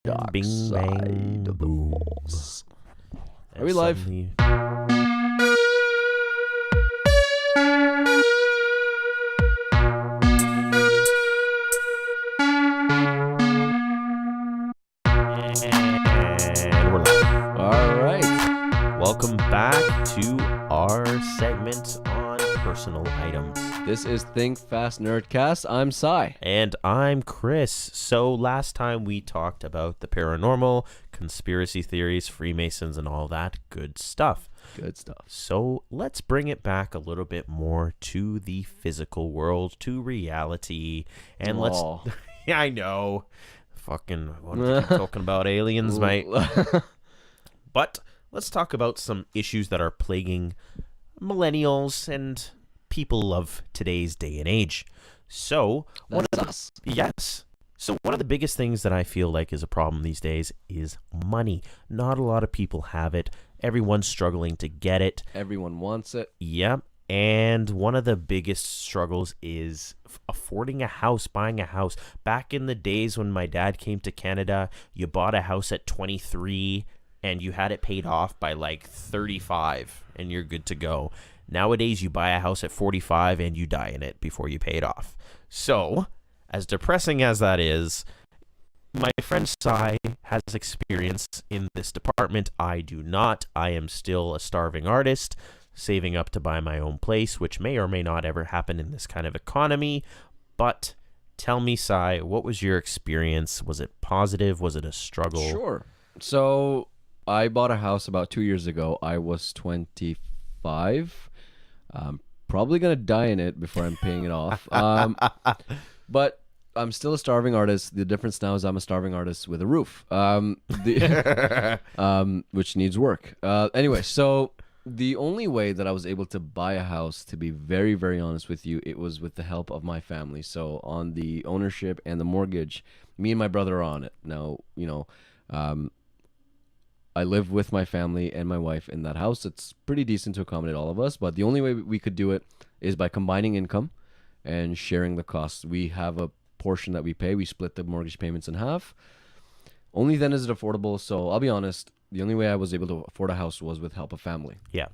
Dark Bing, side bang, of the boom. force. And Are we live? suddenly- And we're live. All right. Welcome back to our segment on personal items. This is Thinkfast Nerdcast. I'm Sai. And I'm Chris. So last time we talked about the paranormal, conspiracy theories, Freemasons, and all that good stuff. Good stuff. So let's bring it back a little bit more to the physical world, to reality. And let's... Yeah, I know. Fucking want to keep talking about aliens, mate. But let's talk about some issues that are plaguing millennials and people of today's day and age. So, That's us. yes. So one of the biggest things that I feel like is a problem these days is money. Not a lot of people have it. Everyone's struggling to get it. Everyone wants it. Yep. And one of the biggest struggles is affording a house, buying a house. Back in the days when my dad came to Canada, you bought a house at 23 and you had it paid off by like 35 and you're good to go. Nowadays, you buy a house at 45 and you die in it before you pay it off. So, as depressing as that is, my friend Sai has experience in this department. I do not. I am still a starving artist, saving up to buy my own place, which may or may not ever happen in this kind of economy. But tell me, Sai, what was your experience? Was it positive? Was it a struggle? Sure. So I bought a house about 2 years ago. I was 25. Probably going to die in it before I'm paying it off. But I'm still a starving artist. The difference now is I'm a starving artist with a roof, which needs work. Anyway, so the only way that I was able to buy a house, to be very, very honest with you, it was with the help of my family. So on the ownership and the mortgage, me and my brother are on it. Now, I live with my family and my wife in that house. It's pretty decent to accommodate all of us, but the only way we could do it is by combining income and sharing the costs. We have a portion that we pay. We split the mortgage payments in half. Only then is it affordable. So I'll be honest, the only way I was able to afford a house was with help of family. Yeah.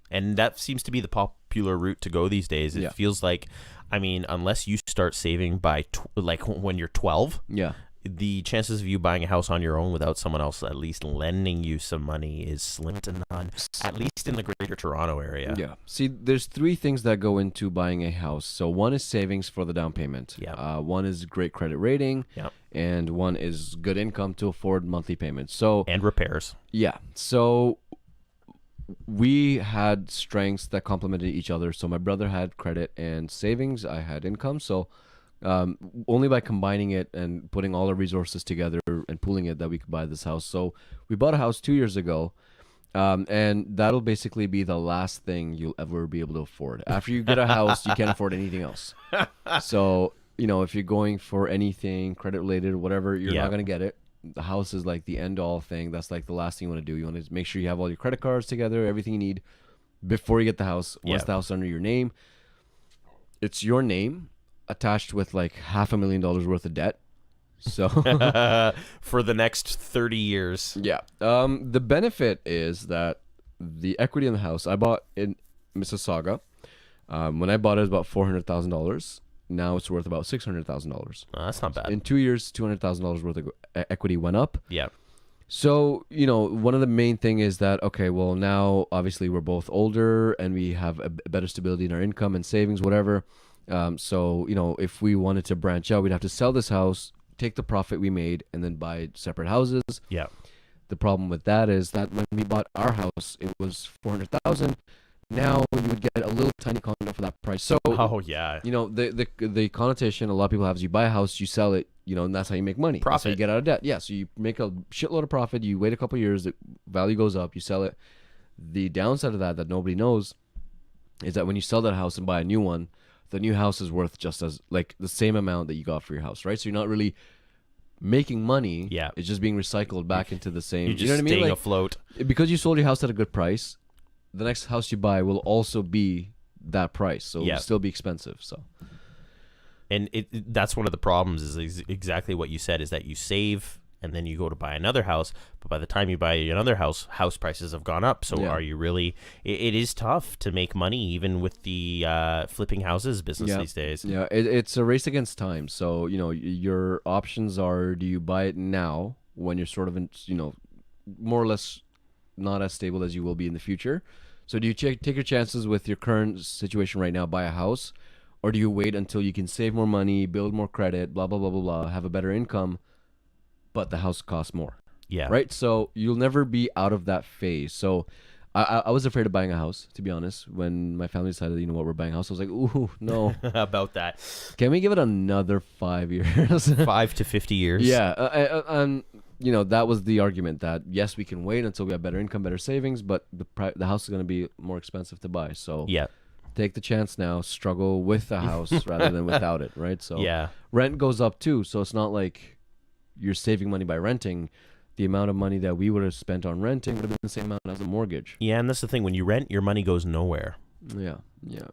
And that seems to be the popular route to go these days. It feels like, I mean, unless you start saving by like when you're 12, Yeah. the chances of you buying a house on your own without someone else at least lending you some money is slim to none, at least in the greater Toronto area. Yeah. See, there's three things that go into buying a house. So one is savings for the down payment. Yeah. One is great credit rating. Yeah. And one is good income to afford monthly payments. So And repairs. yeah. So we had strengths that complemented each other. So my brother had credit and savings. I had income. So only by combining it and putting all our resources together and pooling it that we could buy this house. So we bought a house 2 years ago, and that'll basically be the last thing you'll ever be able to afford. After you get a house, you can't afford anything else. So, if you're going for anything credit related or whatever, you're not going to get it. The house is like the end all thing. That's like the last thing you want to do. You want to make sure you have all your credit cards together, everything you need before you get the house. Once the house is under your name, it's your name attached with like $500,000 worth of debt. So for the next 30 years. Yeah. The benefit is that the equity in the house I bought in Mississauga, when I bought it was about $400,000. Now it's worth about $600,000. That's not bad. In 2 years, $200,000 worth of equity went up. Yeah. So, one of the main thing is that, okay, well, now obviously we're both older and we have a better stability in our income and savings, whatever. So, if we wanted to branch out, we'd have to sell this house, take the profit we made, and then buy separate houses. Yeah. The problem with that is that when we bought our house, it was $400,000. Now you would get a little tiny condo for that price. So, yeah. the connotation a lot of people have is you buy a house, you sell it, and that's how you make money. Profit. That's how you get out of debt. Yeah, so you make a shitload of profit. You wait a couple of years, the value goes up, you sell it. The downside of that nobody knows is that when you sell that house and buy a new one, the new house is worth just as like the same amount that you got for your house, right? So you're not really making money. Yeah. It's just being recycled back into the same. You're just you know what I mean? staying Like, afloat. because you sold your house at a good price, the next house you buy will also be that price. So it'll still be expensive. So. And that's one of the problems is exactly what you said, is that you save and then you go to buy another house, but by the time you buy another house prices have gone up. So are you really, it is tough to make money even with the flipping houses business these days. Yeah, it's a race against time. So, your options are, do you buy it now when you're sort of in, more or less not as stable as you will be in the future? So do you take your chances with your current situation right now, buy a house, or do you wait until you can save more money, build more credit, blah, blah, blah, blah, blah, have a better income, but the house costs more? Yeah. Right? So you'll never be out of that phase. So I was afraid of buying a house, to be honest. When my family decided, we're buying a house, I was like, ooh, no. About that. Can we give it another 5 years? 5 to 50 years. Yeah. And, that was the argument that, yes, we can wait until we have better income, better savings, but the house is going to be more expensive to buy. So yeah, take the chance now, struggle with the house rather than without it, right? So yeah, rent goes up too. So it's not like you're saving money by renting. The amount of money that we would have spent on renting would have been the same amount as a mortgage. Yeah, and that's the thing. When you rent, your money goes nowhere. Yeah.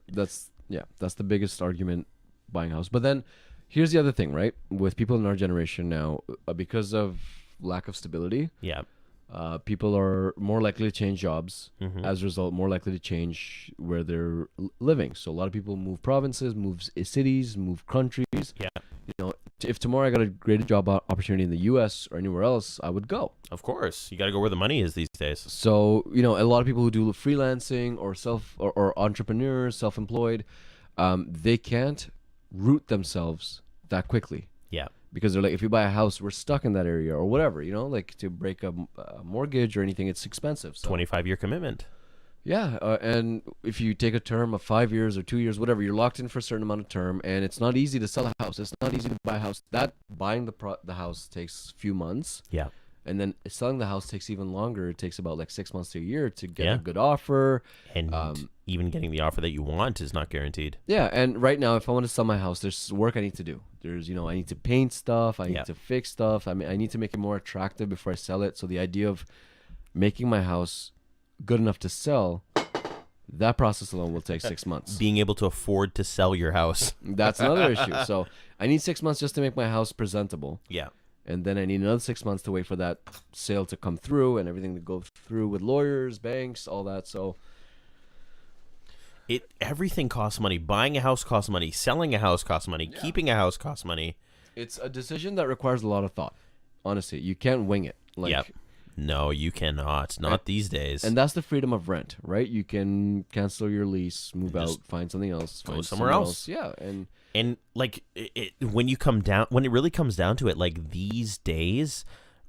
That's the biggest argument buying a house. But then here's the other thing, right? With people in our generation now, because of lack of stability, yeah, people are more likely to change jobs. Mm-hmm. As a result, more likely to change where they're living. So a lot of people move provinces, move cities, move countries. Yeah. If tomorrow I got a great job opportunity in the U.S. or anywhere else, I would go. Of course, you got to go where the money is these days. So a lot of people who do freelancing or or entrepreneurs, self-employed, they can't root themselves that quickly. Yeah. Because they're like, if you buy a house, we're stuck in that area or whatever, like to break a mortgage or anything, it's expensive. So. 25-year commitment. Yeah, and if you take a term of 5 years or 2 years, whatever, you're locked in for a certain amount of term, and it's not easy to sell a house. It's not easy to buy a house. Buying the house takes a few months. Yeah. And then selling the house takes even longer. It takes about like 6 months to a year to get Yeah. a good offer. And even getting the offer that you want is not guaranteed. Yeah, and right now, if I want to sell my house, there's work I need to do. There's, I need to paint stuff. I need to fix stuff. I need to make it more attractive before I sell it. So the idea of making my house good enough to sell, that process alone will take 6 months. Being able to afford to sell your house. That's another issue. So I need 6 months just to make my house presentable. Yeah. And then I need another 6 months to wait for that sale to come through and everything to go through with lawyers, banks, all that. So everything costs money. Buying a house costs money. Selling a house costs money. Yeah. Keeping a house costs money. It's a decision that requires a lot of thought. Honestly, you can't wing it. Yep. No, you cannot. Not these days. And that's the freedom of rent, right? You can cancel your lease, move out, find something else, go somewhere else. Yeah, and like when it really comes down to it, like these days,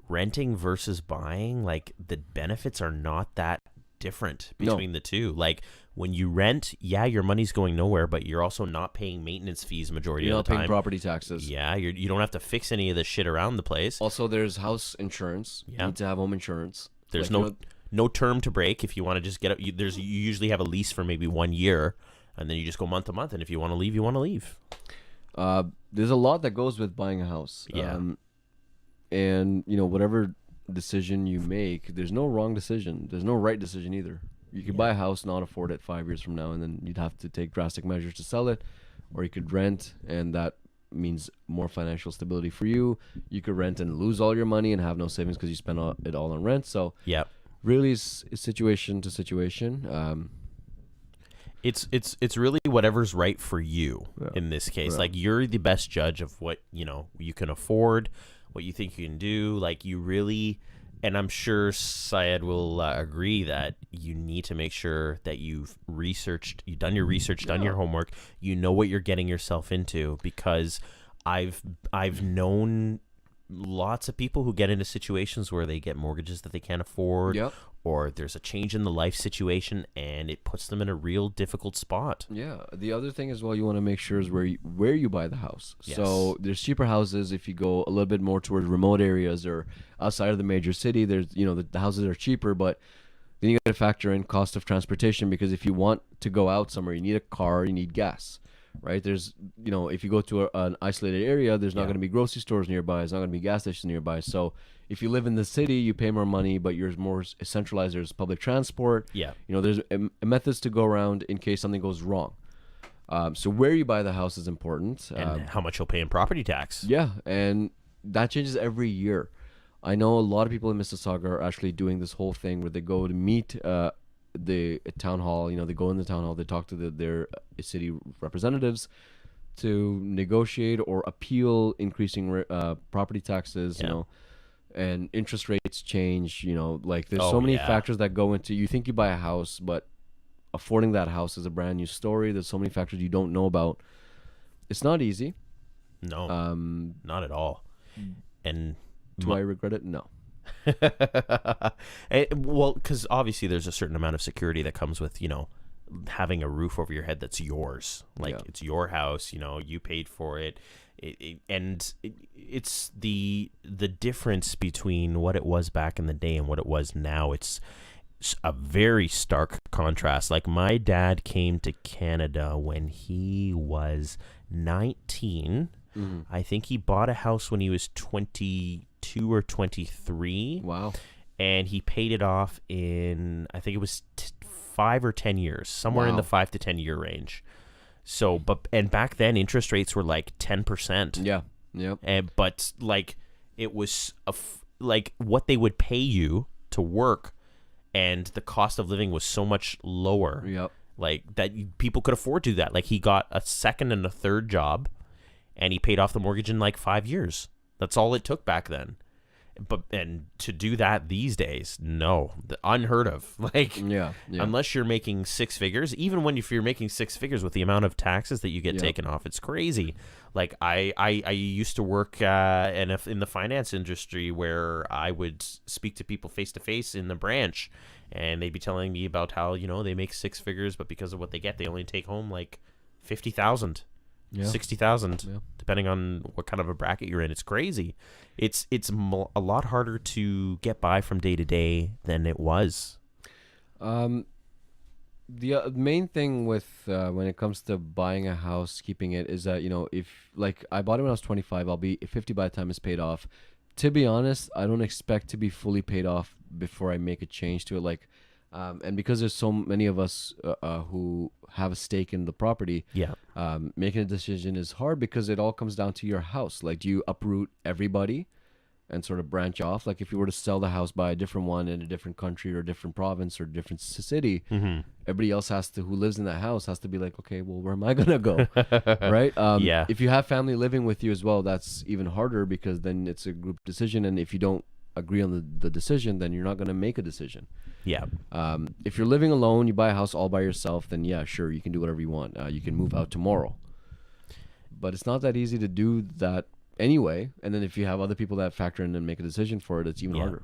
renting versus buying, like the benefits are not that different between the two. Like when you rent, yeah, your money's going nowhere, but you're also not paying maintenance fees majority of the time. You're not paying property taxes. Yeah, you don't have to fix any of the shit around the place. Also, there's house insurance. Yeah. You need to have home insurance. There's no term to break if you want to just get up. You usually have a lease for maybe 1 year, and then you just go month to month. And if you want to leave, you want to leave. There's a lot that goes with buying a house. Yeah. And whatever decision you make, there's no wrong decision. There's no right decision either. You could buy a house, not afford it 5 years from now, and then you'd have to take drastic measures to sell it, or you could rent, and that means more financial stability for you. You could rent and lose all your money and have no savings because you spent it all on rent. So yeah, really, it's situation to situation. It's really whatever's right for you in this case. Like you're the best judge of what you can afford, what you think you can do. Like you really. And I'm sure Syed will agree that you need to make sure that you've done your research, done your homework, you know what you're getting yourself into, because I've known lots of people who get into situations where they get mortgages that they can't afford, or there's a change in the life situation and it puts them in a real difficult spot. Yeah. The other thing as well you want to make sure is where you buy the house. Yes. So there's cheaper houses if you go a little bit more towards remote areas or outside of the major city. There's the houses are cheaper, but then you got to factor in cost of transportation, because if you want to go out somewhere, you need a car, you need gas. Right, there's if you go to an isolated area, there's not going to be grocery stores nearby. There's not going to be gas stations nearby. So if you live in the city, you pay more money, but you're more centralized. There's public transport. Yeah, there's methods to go around in case something goes wrong. So where you buy the house is important, and how much you'll pay in property tax. Yeah, and that changes every year. I know a lot of people in Mississauga are actually doing this whole thing where they go to meet the town hall. You know, they go in the town hall, they talk to their city representatives to negotiate or appeal increasing property taxes. Yeah. You know, and interest rates change. You know, like there's Oh, so many yeah. factors that go into. You think you buy a house, but affording that house is a brand new story. There's so many factors you don't know about. It's not easy. No, Um, not at all. And do I regret it? No. well, because obviously there's a certain amount of security that comes with, you know, having a roof over your head that's yours. Like, Yeah. it's your house, you know, you paid for it. It's the difference between what it was back in the day and what it was now. It's a very stark contrast. Like, my dad came to Canada when he was 19. Mm-hmm. I think he bought a house when he was 22 or 23. Wow. And he paid it off in, I think it was 5 or 10 years, somewhere in Wow. the 5 to 10 year range. So, and back then interest rates were like 10%. Yeah. Yep. But like, it was like what they would pay you to work, and the cost of living was so much lower. Yep. Like, that people could afford to do that. Like, he got a second and a third job, and he paid off the mortgage in like 5 years. That's all it took back then. And to do that these days, no, unheard of. Like, Yeah. unless you're making six figures, even if you're making six figures with the amount of taxes that you get Yeah. taken off, it's crazy. Like, I used to work in the finance industry, where I would speak to people face to face in the branch, and they'd be telling me about how, you know, they make six figures, but because of what they get, they only take home like 50,000. Yeah. 60,000, Yeah. depending on what kind of a bracket you're in. It's crazy. It's a lot harder to get by from day to day than it was. The main thing with when it comes to buying a house, keeping it, is that, you know, if, like, I bought it when I was 25, I'll be 50 by the time it's paid off. To be honest, I don't expect to be fully paid off before I make a change to it. Like, and because there's so many of us who have a stake in the property, Yeah. making a decision is hard because it all comes down to your house. Like, do you uproot everybody and sort of branch off? Like, if you were to sell the house, buy a different one in a different country or a different province or different city, Mm-hmm. everybody else who lives in that house has to be like, okay, well, where am I gonna go? Right? Yeah. If you have family living with you as well, that's even harder, because then it's a group decision, and if you don't agree on the decision, then you're not gonna make a decision. Yeah. If you're living alone, you buy a house all by yourself, then yeah, sure, you can do whatever you want. You can move out tomorrow. But it's not that easy to do that anyway. And then if you have other people that factor in and make a decision for it, it's even harder.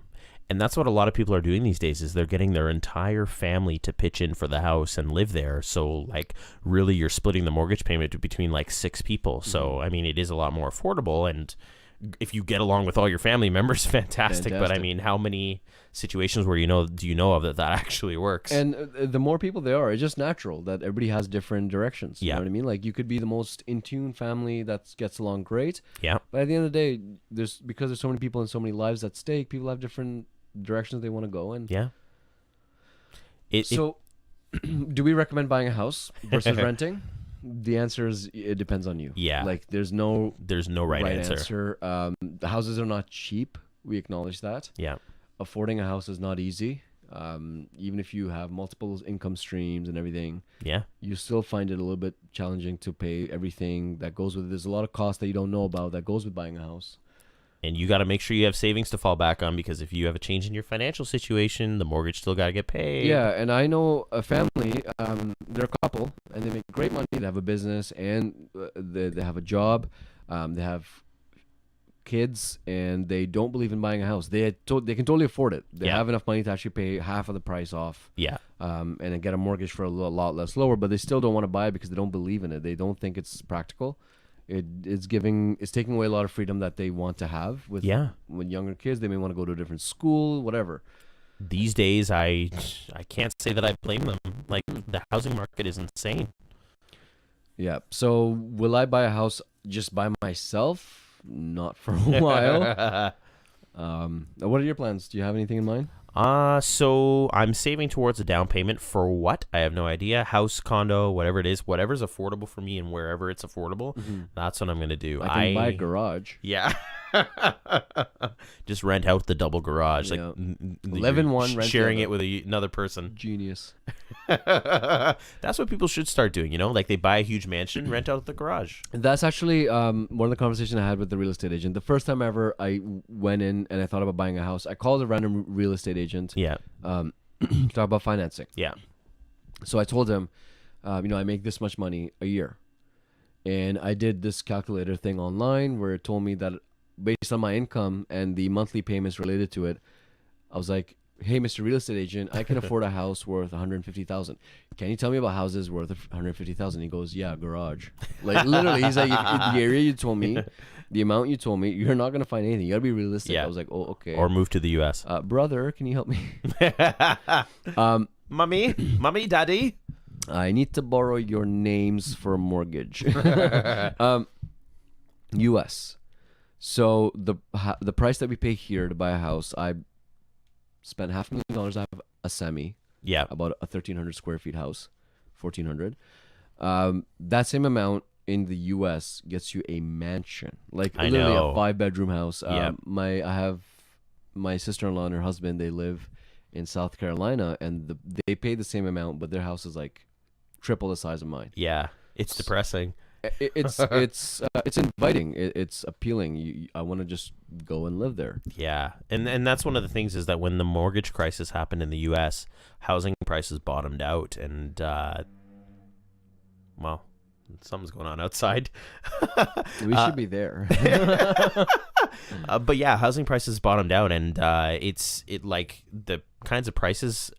And that's what a lot of people are doing these days, is they're getting their entire family to pitch in for the house and live there. So, like, really, you're splitting the mortgage payment between like 6 people. So, I mean, it is a lot more affordable. And if you get along with all your family members, fantastic. But I mean, how many situations where do you know of that actually works? And the more people there are, it's just natural that everybody has different directions. You Yeah. know what I mean? Like, you could be the most in tune family that gets along great, Yeah. but at the end of the day, because there's so many people and so many lives at stake, people have different directions they want to go in. Yeah. So, do we recommend buying a house versus renting? The answer is, it depends on you. Yeah. Like, there's no right answer. The houses are not cheap. We acknowledge that. Yeah. Affording a house is not easy. Even if you have multiple income streams and everything, Yeah. you still find it a little bit challenging to pay everything that goes with it. There's a lot of costs that you don't know about that goes with buying a house. And you got to make sure you have savings to fall back on, because if you have a change in your financial situation, the mortgage still got to get paid. Yeah, and I know a family, they're a couple, and they make great money. They have a business, and they have a job. They have kids, and they don't believe in buying a house. They can totally afford it. They Yeah. have enough money to actually pay half of the price off. Yeah. And then get a mortgage for a lot less lower, but they still don't want to buy it because they don't believe in it. They don't think it's practical. It's taking away a lot of freedom that they want to have with younger kids. They may want to go to a different school, whatever. These days, I can't say that I blame them. Like, the housing market is insane. Yeah. So will I buy a house just by myself? Not for a while. What are your plans? Do you have anything in mind? So I'm saving towards a down payment for what? I have no idea. House, condo, whatever it is, whatever's affordable for me and wherever it's affordable, that's what I'm going to do. I can buy a garage. Yeah. Just rent out the double garage, Yeah. like Live in one, rent the sharing it other. with another person. Genius. That's what people should start doing. Like they buy a huge mansion, rent out the garage. That's actually one of the conversations I had with the real estate agent. The first time ever I went in and I thought about buying a house, I called a random real estate agent. Yeah, To talk about financing. yeah, So I told him, I make this much money a year. And I did this calculator thing online where it told me that based on my income and the monthly payments related to it, I was like, hey, Mr. Real Estate Agent, I can afford a house worth $150,000. Can you tell me about houses worth $150,000? He goes, yeah, garage. Like literally, he's like, the area you told me, the amount you told me, you're not gonna find anything. You gotta be realistic. Yeah. I was like, oh, okay. or move to the U.S. Brother, can you help me? Mommy, daddy. I need to borrow your names for a mortgage. U.S. So the price that we pay here to buy a house, I spent $500,000. I have a semi, Yeah, about a 1,300 square feet house, 1,400. That same amount in the U.S. gets you a mansion, like I literally know. a 5-bedroom house. Yeah. I have my sister-in-law and her husband. They live in South Carolina, and they pay the same amount, but their house is like triple the size of mine. yeah. It's depressing. It's inviting. It's appealing. I want to just go and live there. Yeah, and that's one of the things is that when the mortgage crisis happened in the U.S., housing prices bottomed out, and well, something's going on outside. We should be there. But yeah, housing prices bottomed out, and it's like the kinds of prices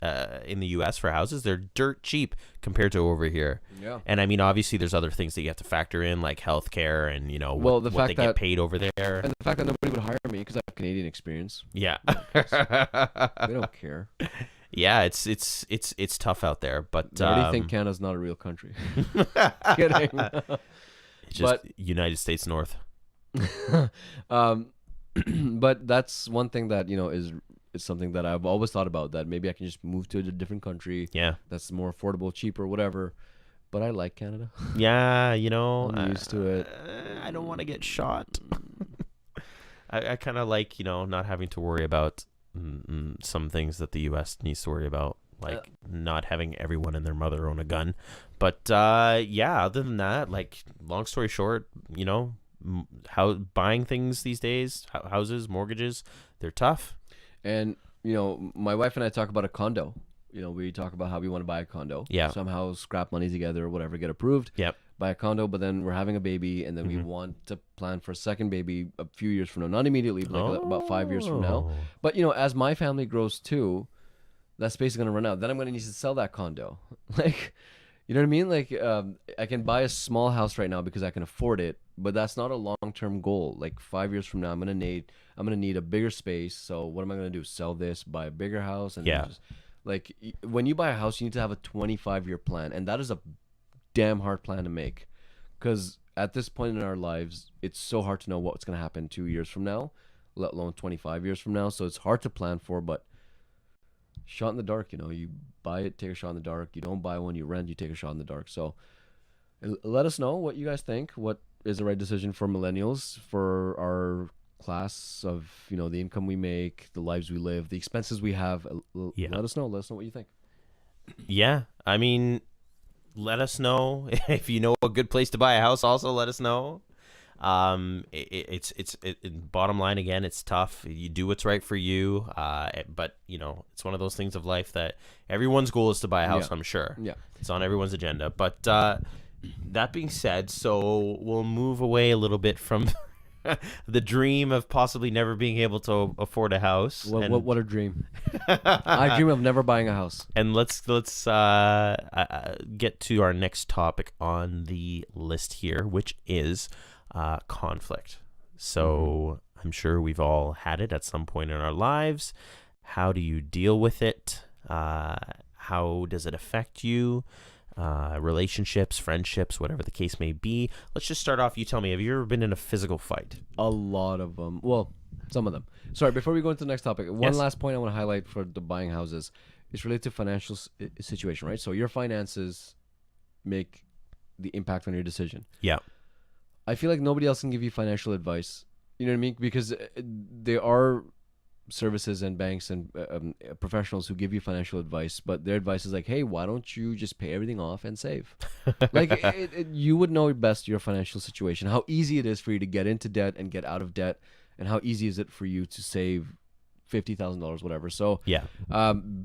in the U.S. for houses, they're dirt cheap compared to over here. Yeah. And I mean, obviously, there's other things that you have to factor in, like healthcare and what the they fact get that- paid over there. And the fact that nobody would hire me because I have Canadian experience. Yeah. They don't care. Yeah, it's tough out there, but They already think Canada's not a real country. Kidding. it's just United States North. But that's one thing that is something that I've always thought about, that maybe I can just move to a different country Yeah, that's more affordable, cheaper, whatever. But I like Canada. yeah, I'm used to it. I don't want to get shot. I kind of like not having to worry about some things that the U.S. needs to worry about, like not having everyone and their mother own a gun. But yeah, other than that, like long story short, how buying things these days, houses, mortgages, they're tough. And my wife and I talk about a condo. We talk about how we want to buy a condo. Yeah. Somehow scrap money together or whatever, get approved. Yep. Buy a condo, but then we're having a baby, and then we want to plan for a second baby a few years from now. Not immediately, but like about 5 years from now. But as my family grows too, that space is gonna run out. Then I'm gonna need to sell that condo. Like, you know what I mean? Like, I can buy a small house right now because I can afford it, but that's not a long-term goal. Like 5 years from now, I'm gonna need a bigger space. So what am I gonna do? Sell this, buy a bigger house, and Yeah. just, like, when you buy a house, you need to have a 25-year plan, and that is a damn hard plan to make, because at this point in our lives, it's so hard to know what's gonna happen 2 years from now, let alone 25 years from now. So it's hard to plan for, but shot in the dark. You buy it, take a shot in the dark. You don't buy one, you rent, you take a shot in the dark. So let us know what you guys think. What is the right decision for millennials, for our class of the income we make, the lives we live, the expenses we have. Yeah. Let us know what you think. Yeah, I mean, let us know if you know a good place to buy a house. Also, let us know. It's bottom line again. It's tough. You do what's right for you. But it's one of those things of life that everyone's goal is to buy a house. Yeah. I'm sure. Yeah. It's on everyone's agenda. But that being said, so we'll move away a little bit from the dream of possibly never being able to afford a house. What a dream. I dream of never buying a house. And let's get to our next topic on the list here, which is conflict. So I'm sure we've all had it at some point in our lives. How do you deal with it? How does it affect you? Relationships, friendships, whatever the case may be. Let's just start off. You tell me, have you ever been in a physical fight? A lot of them. Well, some of them. Sorry, before we go into the next topic, one Yes. last point I want to highlight for the buying houses is related to financial situation, right? So your finances make the impact on your decision. Yeah. I feel like nobody else can give you financial advice You know what I mean? Because there are services and banks and professionals who give you financial advice, but their advice is like, hey, why don't you just pay everything off and save? Like you would know best your financial situation, how easy it is for you to get into debt and get out of debt, and how easy is it for you to save $50,000, whatever. So Yeah.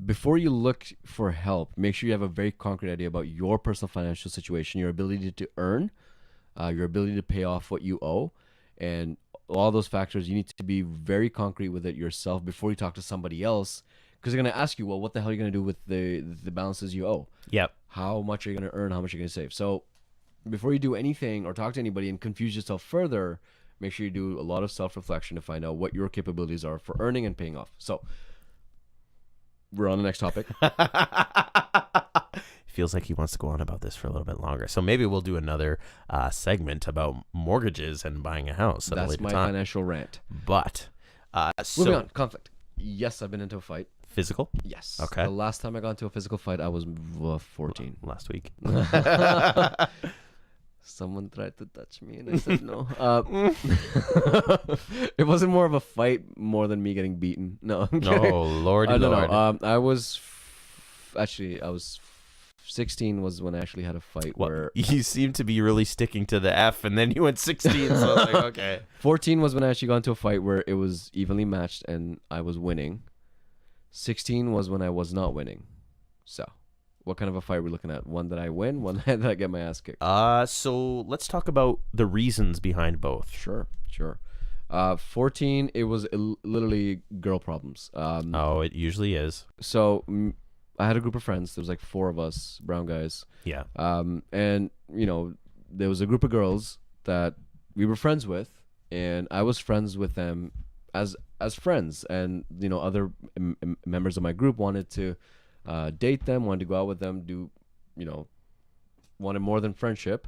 before you look for help, make sure you have a very concrete idea about your personal financial situation, your ability to earn, your ability to pay off what you owe, and all those factors. You need to be very concrete with it yourself before you talk to somebody else, because they're going to ask you, well, what the hell are you going to do with the balances you owe? Yep. How much are you going to earn? How much are you going to save? So before you do anything or talk to anybody and confuse yourself further, make sure you do a lot of self-reflection to find out what your capabilities are for earning and paying off. So we're on the next topic. Feels like he wants to go on about this for a little bit longer. So maybe we'll do another segment about mortgages and buying a house at a That's later my time. financial rant. But Moving on, conflict. Yes, I've been into a fight. Physical? Yes. Okay. The last time I got into a physical fight, I was 14. Last week. Someone tried to touch me and I said no. It wasn't more of a fight more than me getting beaten. No, I'm kidding. Oh, Lordy Lord. No. I was 16 was when I actually had a fight where... You seem to be really sticking to the F, and then you went 16, so I was like, okay. 14 was when I actually got into a fight where it was evenly matched and I was winning. 16 was when I was not winning. So, what kind of a fight we're looking at? One that I win, one that I get my ass kicked? So let's talk about the reasons behind both. Sure. 14, it was literally girl problems. It usually is. So I had a group of friends. There was like 4 of us, brown guys. Yeah. And there was a group of girls that we were friends with, and I was friends with them as friends. And other members of my group wanted to date them, wanted to go out with them, wanted more than friendship.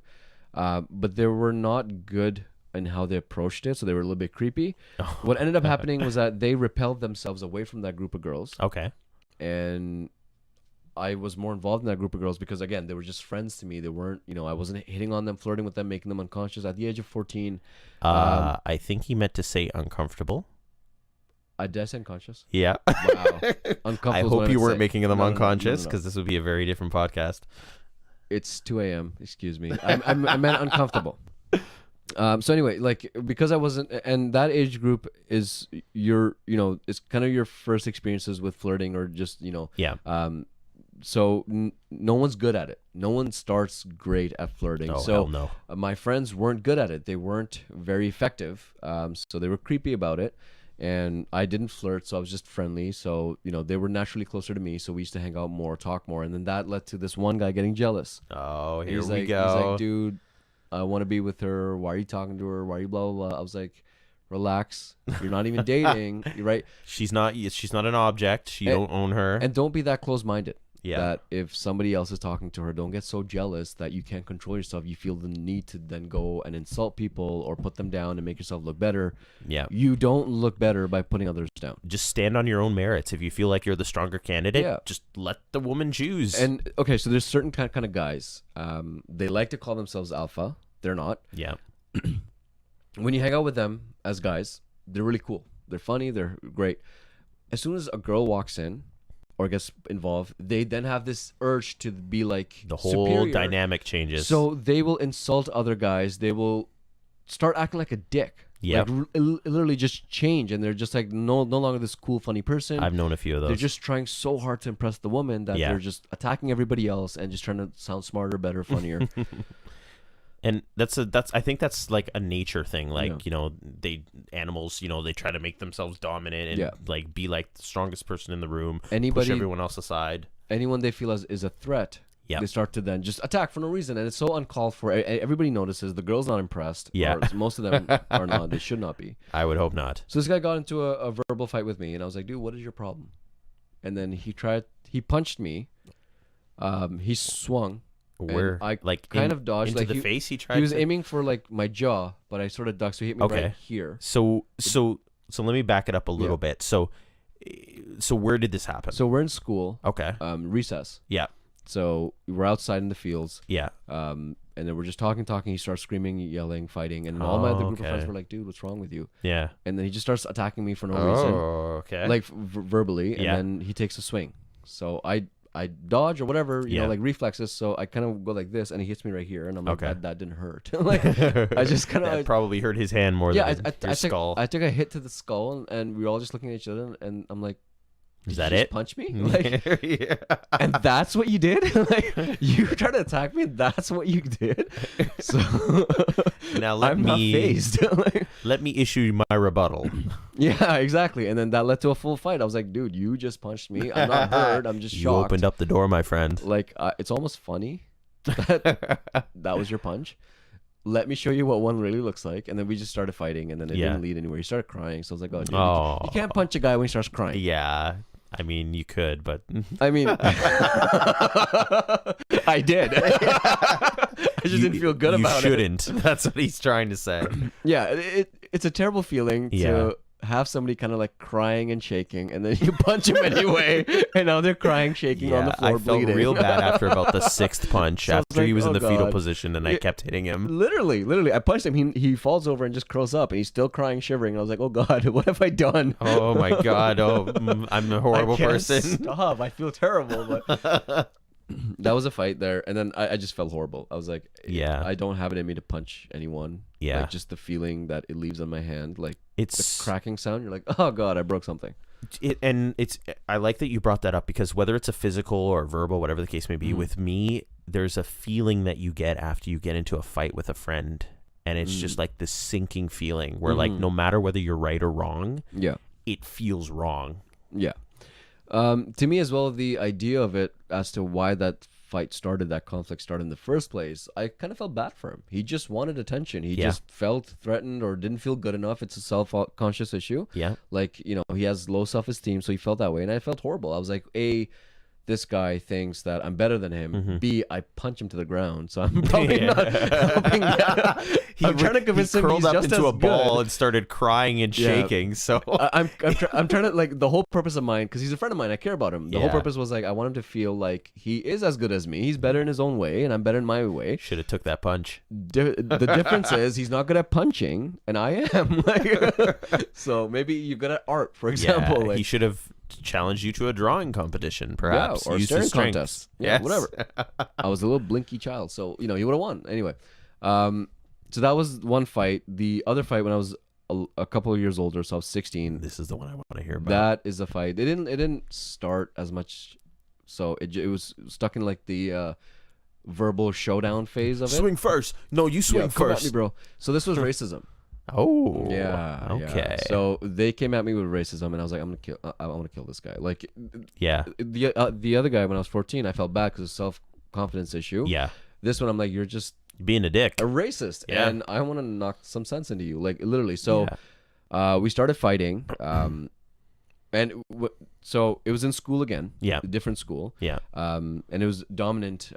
But they were not good in how they approached it, so they were a little bit creepy. What ended up happening was that they repelled themselves away from that group of girls. Okay. And I was more involved in that group of girls because, again, they were just friends to me. They weren't, I wasn't hitting on them, flirting with them, making them unconscious. At the age of 14, I think he meant to say uncomfortable. I did say unconscious. Yeah. Wow. Uncomfortable. I is what hope meant you to weren't say. making them No. unconscious, because this would be a very different podcast. It's 2 a.m. Excuse me. I meant uncomfortable. So anyway, like, because I wasn't, and that age group is it's kind of your first experiences with flirting or just, Yeah. So no one's good at it. No one starts great at flirting. Oh, so hell no. My friends weren't good at it. They weren't very effective. So they were creepy about it. And I didn't flirt, so I was just friendly. So, they were naturally closer to me. So we used to hang out more, talk more. And then that led to this one guy getting jealous. Oh, And here we He's go. like, dude, I want to be with her. Why are you talking to her? Why are you blah, blah, blah? I was like, relax. You're not even dating. You're right. She's not an object. You don't own her. And don't be that close-minded. Yeah. That if somebody else is talking to her, don't get so jealous that you can't control yourself. You feel the need to then go and insult people or put them down and make yourself look better. Yeah. You don't look better by putting others down. Just stand on your own merits. If you feel like you're the stronger candidate, just let the woman choose. And okay, so there's certain kind of guys. They like to call themselves alpha. They're not. Yeah. When you hang out with them as guys, they're really cool. They're funny. They're great. As soon as a girl walks in or gets involved, they then have this urge to be like The whole superior. dynamic changes. So they will insult other guys. They will start acting like a dick. Yep. Like literally just change, and they're just like no longer this cool, funny person. I've known a few of those. They're just trying so hard to impress the woman that they're just attacking everybody else and just trying to sound smarter, better, funnier. And I think that's like a nature thing. Like, animals, they try to make themselves dominant and like be like the strongest person in the room, push everyone else aside. Anyone they feel is a threat, they start to then just attack for no reason. And it's so uncalled for. Everybody notices. The girl's not impressed. Yeah. Or most of them are not. They should not be. I would hope not. So this guy got into a verbal fight with me, and I was like, dude, what is your problem? And then he punched me. He swung. Where I like kind of dodged into like the face. He tried. He was aiming for like my jaw, but I sort of ducked, so he hit me right here. So let me back it up a little bit. So where did this happen? So we're in school. Okay. Recess. Yeah. So we're outside in the fields. Yeah. And then we're just talking. He starts screaming, yelling, fighting, and all my other group of friends were like, "Dude, what's wrong with you?" Yeah. And then he just starts attacking me for no reason, Okay. like verbally, and then he takes a swing. So I dodge or whatever, you know, like reflexes. So I kind of go like this, and he hits me right here, and I'm like, that didn't hurt. Like I just kind of probably hurt his hand more than your skull. I took a hit to the skull, and we were all just looking at each other, and I'm like, is that you it? Punch me? Like, and that's what you did? Like, you tried to attack me? That's what you did? So now I'm not fazed. Like, let me issue my rebuttal. Yeah, exactly. And then that led to a full fight. I was like, dude, you just punched me. I'm not hurt. I'm just shocked. You opened up the door, my friend. Like, it's almost funny that was your punch. Let me show you what one really looks like. And then we just started fighting, and then it didn't lead anywhere. He started crying. So I was like, oh, dude, you can't punch a guy when he starts crying. Yeah. I mean, you could, but... I mean... I did. I just didn't feel good about it. You shouldn't. That's what he's trying to say. Yeah, it's a terrible feeling to have somebody kind of like crying and shaking, and then you punch him anyway, and now they're crying, shaking on the floor, bleeding. I felt real bad after about the 6th punch, so after like, he was in the fetal position, and I kept hitting him. Literally, I punched him. He falls over and just curls up, and he's still crying, shivering. And I was like, oh God, what have I done? Oh my God, I'm a horrible person. Stop, I feel terrible. But that was a fight there, and then I just felt horrible. I was like, I don't have it in me to punch anyone. Yeah, like just the feeling that it leaves on my hand, like it's the cracking sound. You're like, oh God, I broke something. I like that you brought that up, because whether it's a physical or verbal, whatever the case may be, with me, there's a feeling that you get after you get into a fight with a friend, and it's just like this sinking feeling where like no matter whether you're right or wrong, it feels wrong. Yeah. To me as well, the idea of it as to why that conflict started in the first place, I kind of felt bad for him. He just wanted attention. He just felt threatened or didn't feel good enough. It's a self-conscious issue. Yeah. Like, you know, he has low self-esteem, so he felt that way. And I felt horrible. I was like, A, this guy thinks that I'm better than him. B, I punch him to the ground, so I'm probably not helping. I'm trying to convince him he's just into a ball and started crying and shaking. So I'm trying to, like, the whole purpose of mine, because he's a friend of mine, I care about him. The whole purpose was like, I want him to feel like he is as good as me. He's better in his own way, and I'm better in my way. Should have took that punch. The difference is he's not good at punching, and I am. Like, so maybe you're good at art, for example. Yeah, like, he should have challenged you to a drawing competition, perhaps, or staring contest. Yeah, whatever. I was a little blinky child, so you know he would have won anyway. So that was one fight. The other fight, when I was a couple of years older, so I was 16. This is the one I want to hear about. That is a fight. It didn't start as much, so it was stuck in like the verbal showdown phase of it. Swing first. No, you swing come first, at me, bro. So this was racism. Oh, yeah. Okay. Yeah. So they came at me with racism, and I was like, I want to kill this guy. Like, the other guy, when I was 14, I felt bad because it's a self-confidence issue. Yeah. This one, I'm like, you're just being a dick, a racist, and I want to knock some sense into you, like literally. So, we started fighting, so it was in school again. Yeah. A different school. Yeah. And it was dominant,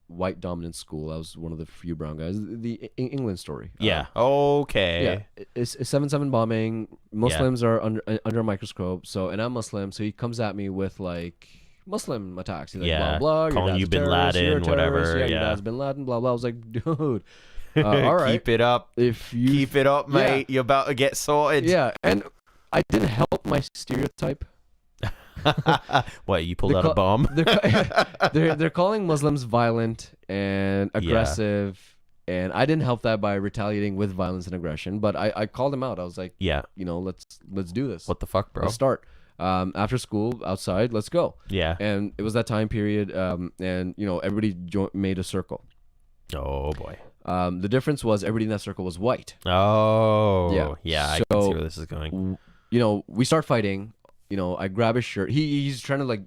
white dominant school. I was one of the few brown guys. The England story. Yeah. Okay. Yeah. It's 7/7 bombing. Muslims are under a microscope. So, and I'm Muslim. So he comes at me with like Muslim attacks. He's like, blah blah. Calling you Bin Laden, whatever. Yeah. Your dad's Bin Laden. Blah blah. I was like, dude. All right. Keep it up. Keep it up, mate. You're about to get sorted. Yeah. And I didn't help my stereotype. What, you pulled out a bomb? They're calling Muslims violent and aggressive, and I didn't help that by retaliating with violence and aggression. But I called them out. I was like, let's do this. What the fuck, bro? Let's start. After school, outside, let's go. Yeah. And it was that time period, and everybody made a circle. Oh boy. The difference was everybody in that circle was white. Oh yeah. I can see where this is going. We start fighting. I grab his shirt. He's trying to like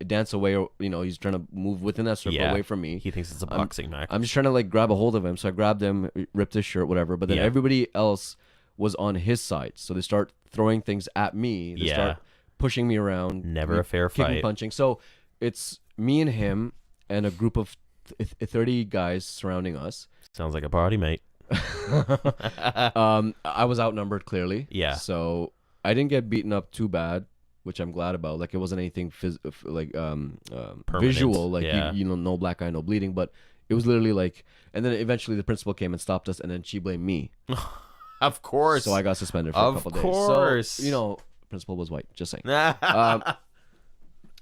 dance away, or he's trying to move within that circle away from me. He thinks it's a boxing match. I'm just trying to like grab a hold of him. So I grabbed him, ripped his shirt, whatever. But then everybody else was on his side. So they start throwing things at me. They start pushing me around. Never a fair fight. Punching. So it's me and him and a group of 30 guys surrounding us. Sounds like a party, mate. I was outnumbered clearly. Yeah. So I didn't get beaten up too bad. which I'm glad about. Like it wasn't anything Permanent. visual, like Yeah. you know, no black eye, no bleeding, but it was literally like. And then eventually the principal came and stopped us, and then she blamed me. Of course. So I got suspended for a Of couple days. course. So, you know, principal was white. Just saying.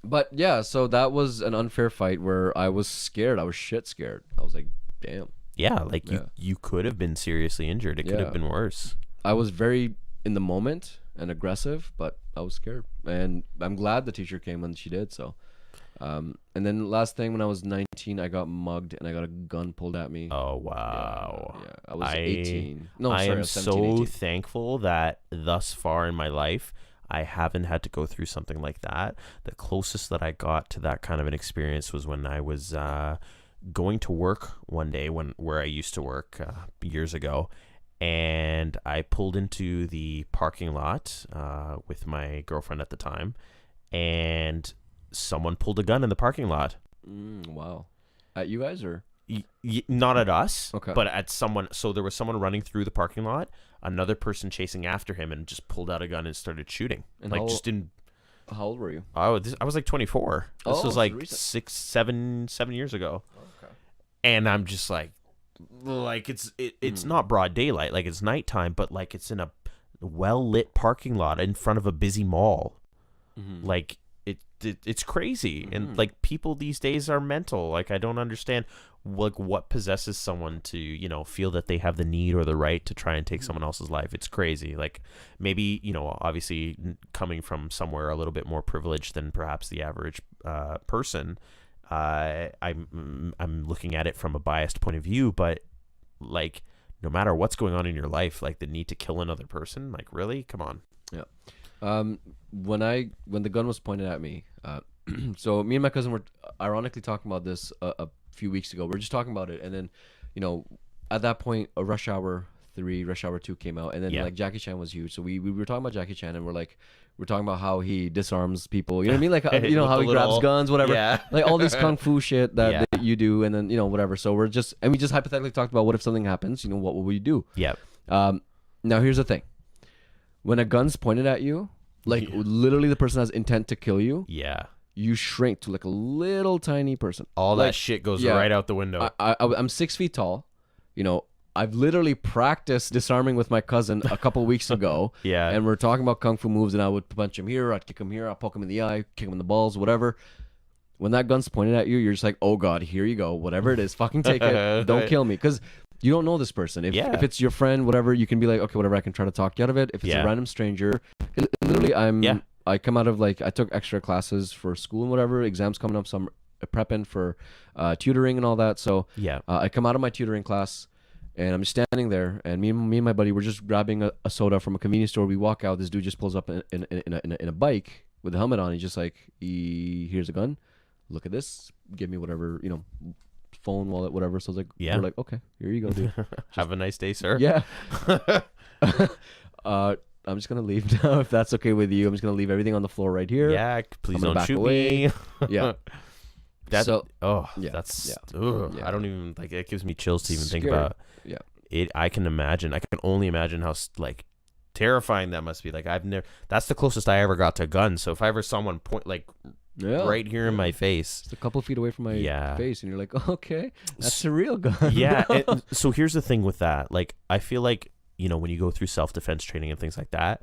But yeah, so that was an unfair fight where I was scared. I was shit scared. I was like, damn. Yeah, like Yeah. you could have been seriously injured. It could Yeah. have been worse. I was very in the moment and aggressive, but I was scared. And I'm glad the teacher came when she did. So, and then last thing, when I was 19, I got mugged and I got a gun pulled at me. Oh wow. Yeah, I was 18. No, I sorry, I am was 17, so 18. thankful that thus far in my life I haven't had to go through something like that. The closest that I got to that kind of an experience was when I was going to work one day where I used to work years ago, and I pulled into the parking lot with my girlfriend at the time, and someone pulled a gun in the parking lot. Wow. At you guys or? Not at us, Okay. but at someone. So there was someone running through the parking lot, another person chasing after him, and just pulled out a gun and started shooting. And like how- just in. How old were you? I was like 24. This Oh, was so like recent. 7 years ago, Okay. and I'm just like it's not broad daylight, like it's nighttime, but like it's in a well lit parking lot in front of a busy mall. Like it's crazy, and like people these days are mental. Like I don't understand like what possesses someone to, you know, feel that they have the need or the right to try and take someone else's life. It's crazy. Like maybe, you know, obviously coming from somewhere a little bit more privileged than perhaps the average person, I'm looking at it from a biased point of view, but like no matter what's going on in your life, like the need to kill another person, like really, come on. Yeah. When the gun was pointed at me, so me and my cousin were ironically talking about this a few weeks ago. We are just talking about it, and then, you know, at that point, a Rush Hour 3, Rush Hour 2 came out, and then like Jackie Chan was huge. So we were talking about Jackie Chan, and we're talking about how he disarms people. You know what I mean? Like you know how he grabs guns, whatever. Yeah. Like all this kung fu shit that you do, and then, you know, whatever. So we just hypothetically talked about what if something happens. You know, what will we do? Yeah. Now here's the thing: when a gun's pointed at you, like literally the person has intent to kill you. Yeah. You shrink to like a little tiny person. All like, that shit goes right out the window. I'm 6 feet tall. You know, I've literally practiced disarming with my cousin a couple weeks ago. Yeah. And we're talking about kung fu moves, and I would punch him here, I'd kick him here, I'd poke him in the eye, kick him in the balls, whatever. When that gun's pointed at you, you're just like, oh God, here you go. Whatever it is, fucking take it. Don't kill me. Because you don't know this person. If it's your friend, whatever, you can be like, okay, whatever, I can try to talk you out of it. If it's a random stranger, literally, I come out of like, I took extra classes for school and whatever, exams coming up, so I'm prepping for tutoring and all that. So I come out of my tutoring class, and I'm just standing there, and me and my buddy, we're just grabbing a soda from a convenience store. We walk out, this dude just pulls up in a bike with a helmet on. He's just like, here's a gun. Look at this. Give me whatever, you know, phone, wallet, whatever. So I was like, we're like, okay, here you go, dude. Have a nice day, sir. Yeah. I'm just gonna leave now if that's okay with you. I'm just gonna leave everything on the floor right here. Yeah, please don't back shoot away. me. Yeah. That's So- that's I don't even like it gives me chills to even think Scary. about Yeah. it. I can only imagine how like terrifying that must be. Like that's the closest I ever got to a gun. So if I ever saw someone point like right here in my face, Just a couple feet away from my face, and you're like, okay, that's a real gun. yeah. So here's the thing with that. Like I feel like, you know, when you go through self-defense training and things like that,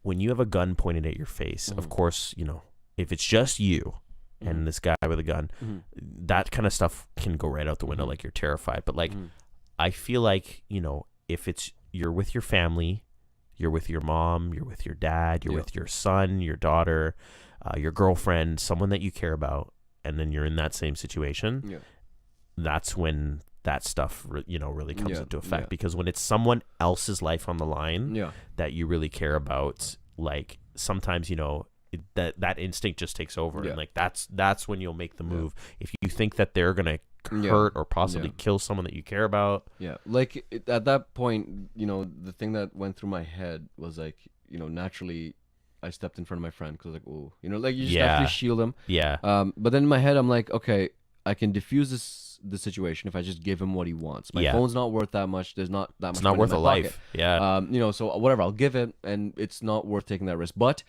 when you have a gun pointed at your face, of course, you know, if it's just you and this guy with a gun, that kind of stuff can go right out the window. Like you're terrified. But like, I feel like, you know, if you're with your family, you're with your mom, you're with your dad, you're with your son, your daughter, your girlfriend, someone that you care about, and then you're in that same situation, that's when that stuff, you know, really comes into effect. Because when it's someone else's life on the line that you really care about, like sometimes, you know, that instinct just takes over, and like that's when you'll make the move. If you think that they're gonna hurt or possibly kill someone that you care about, like at that point, you know, the thing that went through my head was like, you know, naturally I stepped in front of my friend because like, oh, you know, like you just naturally shield him. But then in my head I'm like, okay, I can diffuse the situation if I just give him what he wants. My phone's not worth that much. There's not that much. It's not worth a life. You know, so whatever, I'll give it, and it's not worth taking that risk. But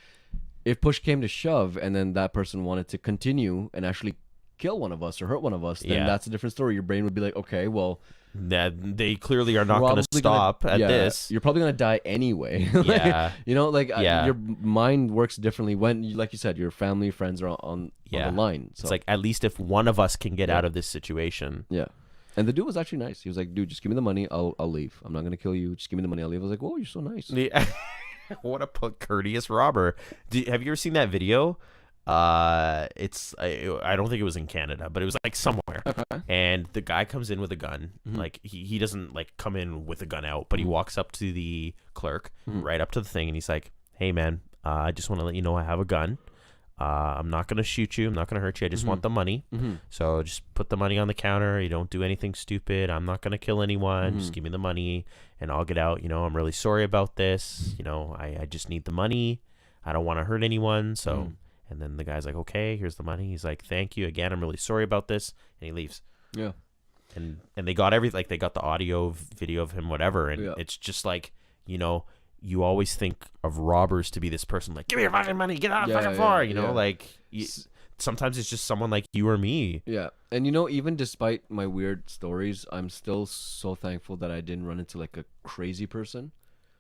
if push came to shove and then that person wanted to continue and actually kill one of us or hurt one of us, then that's a different story. Your brain would be like, okay, well, that they clearly are not going to stop at this. You're probably going to die anyway. Yeah. Your mind works differently when, like you said, your family, friends are on the line. So it's like, at least if one of us can get out of this situation. Yeah. And the dude was actually nice. He was like, dude, just give me the money. I'll leave. I'm not going to kill you. Just give me the money. I'll leave. I was like, whoa, you're so nice. Yeah. What a courteous robber. Have you ever seen that video? I don't think it was in Canada, but it was like somewhere. Okay. And the guy comes in with a gun. Like he doesn't like come in with a gun out, but he walks up to the clerk, right up to the thing, and he's like, "Hey man, I just want to let you know I have a gun. I'm not gonna shoot you. I'm not gonna hurt you. I just want the money. So just put the money on the counter. You don't do anything stupid. I'm not gonna kill anyone. Just give me the money, and I'll get out. I'm really sorry about this. I just need the money. I don't want to hurt anyone. So." And then the guy's like, okay, here's the money. He's like, thank you again. I'm really sorry about this. And he leaves. Yeah. And they got everything. Like, they got the audio, video of him, whatever. And it's just like, you always think of robbers to be this person like, give me your fucking money. Get out of the fucking floor. Like, sometimes it's just someone like you or me. Yeah. And, even despite my weird stories, I'm still so thankful that I didn't run into like a crazy person.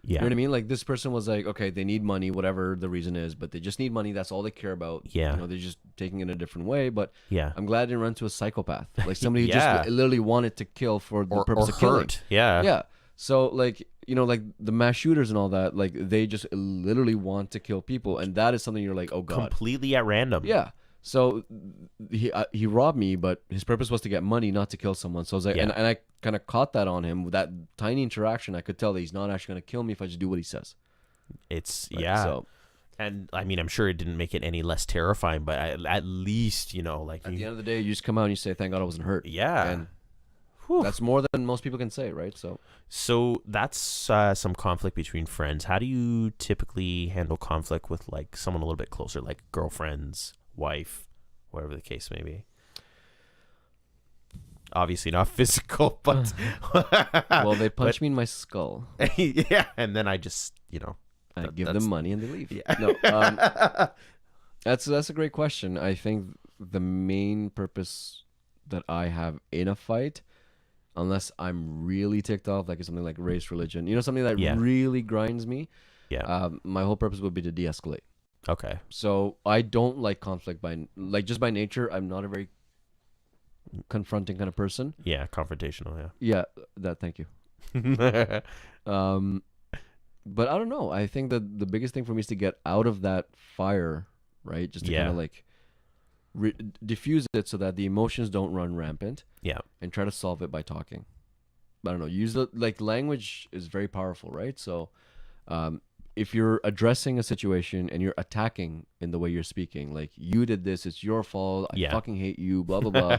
Yeah. You know what I mean? Like, this person was like, okay, they need money, whatever the reason is, but they just need money. That's all they care about. Yeah. They're just taking it in a different way. But yeah, I'm glad I didn't run into a psychopath. Like somebody who just literally wanted to kill for the purpose of killing. Yeah. Yeah. So, like, like the mass shooters and all that, like, they just literally want to kill people. And that is something you're like, oh, God. Completely at random. Yeah. So he robbed me, but his purpose was to get money, not to kill someone. So I was like, and I kind of caught that on him with that tiny interaction. I could tell that he's not actually going to kill me if I just do what he says. It's right? So, and I mean, I'm sure it didn't make it any less terrifying, but at least, like at the end of the day, you just come out and you say, thank God I wasn't hurt. Yeah. And that's more than most people can say, right? So that's some conflict between friends. How do you typically handle conflict with like someone a little bit closer, like girlfriends, wife, whatever the case may be? Obviously not physical, but well, they punch me in my skull. Yeah, and then I just I give them money and they leave. Yeah. No, that's a great question. I think the main purpose that I have in a fight, unless I'm really ticked off, like something like race, religion, something that really grinds me. Yeah. My whole purpose would be to de-escalate. Okay. So I don't like conflict just by nature. I'm not a very confronting kind of person. Yeah, confrontational. Yeah. Thank you. But I don't know. I think that the biggest thing for me is to get out of that fire, right? Just to kind of like diffuse it so that the emotions don't run rampant. Yeah. And try to solve it by talking. I don't know. Language is very powerful, right? So, if you're addressing a situation and you're attacking in the way you're speaking, like, you did this, it's your fault, I fucking hate you, blah blah blah.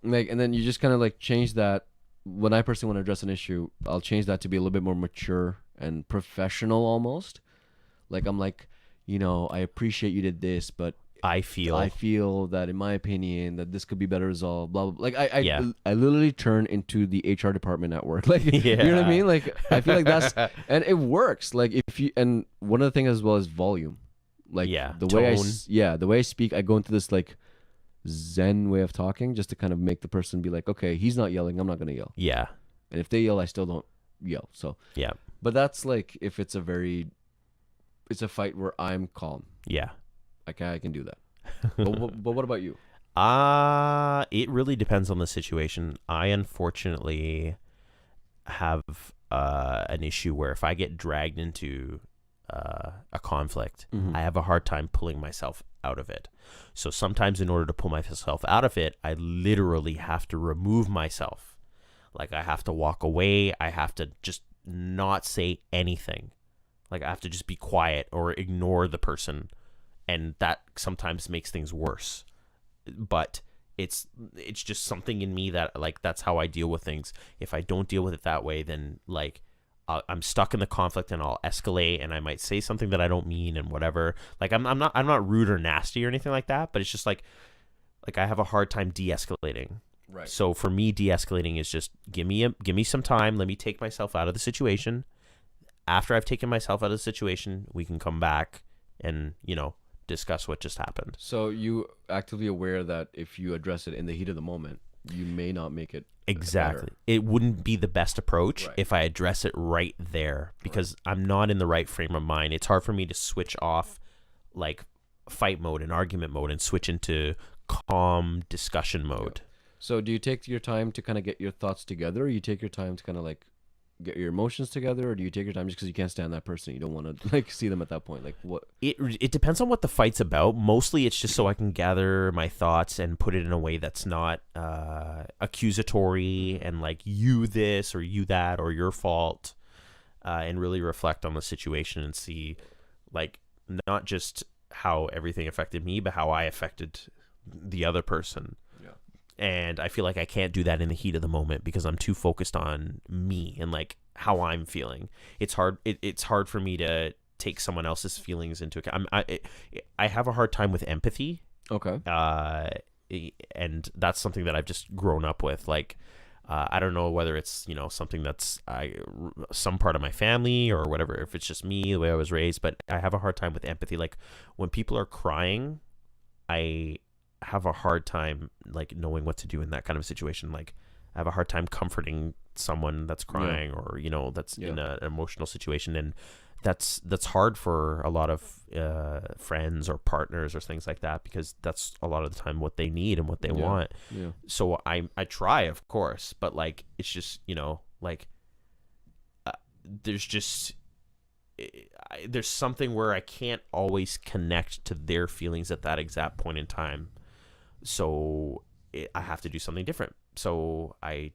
And then you just kind of like change that. When I personally want to address an issue, I'll change that to be a little bit more mature and professional almost. Like, I'm like, I appreciate you did this, but I feel that, in my opinion, that this could be better resolved, blah, blah, blah. Like, I literally turn into the HR department at work. Like, you know what I mean? Like, I feel like that's, and it works. Like, and one of the things as well is volume. Like, the way I speak, I go into this, like, Zen way of talking just to kind of make the person be like, okay, he's not yelling, I'm not going to yell. Yeah. And if they yell, I still don't yell. So, yeah. But that's like, if it's a fight where I'm calm. Yeah. I can do that. but what about you? It really depends on the situation. I unfortunately have an issue where if I get dragged into a conflict, I have a hard time pulling myself out of it. So sometimes in order to pull myself out of it, I literally have to remove myself. Like, I have to walk away. I have to just not say anything. Like, I have to just be quiet or ignore the person. And that sometimes makes things worse. But it's just something in me that, like, that's how I deal with things. If I don't deal with it that way, then, like, I'm stuck in the conflict and I'll escalate and I might say something that I don't mean and whatever. Like, I'm not rude or nasty or anything like that, but it's just like I have a hard time de-escalating. Right. So for me, de-escalating is just give me some time. Let me take myself out of the situation. After I've taken myself out of the situation, we can come back and, discuss what just happened. So you actively aware that if you address it in the heat of the moment, you may not make it Exactly. better. It wouldn't be the best approach Right. if I address it right there, because I'm not in the right frame of mind. It's hard for me to switch off like fight mode and argument mode and switch into calm discussion mode. So do you take your time to kind of get your thoughts together, or you take your time to kind of like get your emotions together, or do you take your time just because you can't stand that person? You don't want to like see them at that point. Like what? It depends on what the fight's about. Mostly it's just so I can gather my thoughts and put it in a way that's not accusatory and like you this or you that or your fault, and really reflect on the situation and see like not just how everything affected me, but how I affected the other person. And I feel like I can't do that in the heat of the moment because I'm too focused on me and like how I'm feeling. It's hard. It's hard for me to take someone else's feelings into account. I have a hard time with empathy. Okay. And that's something that I've just grown up with. Like, I don't know whether it's, something that's some part of my family or whatever, if it's just me, the way I was raised, but I have a hard time with empathy. Like when people are crying, I have a hard time like knowing what to do in that kind of situation. Like I have a hard time comforting someone that's crying or that's in an emotional situation, and that's hard for a lot of friends or partners or things like that, because that's a lot of the time what they need and what they want. So I try, of course, but like it's just there's just there's something where I can't always connect to their feelings at that exact point in time. So I have to do something different. So I,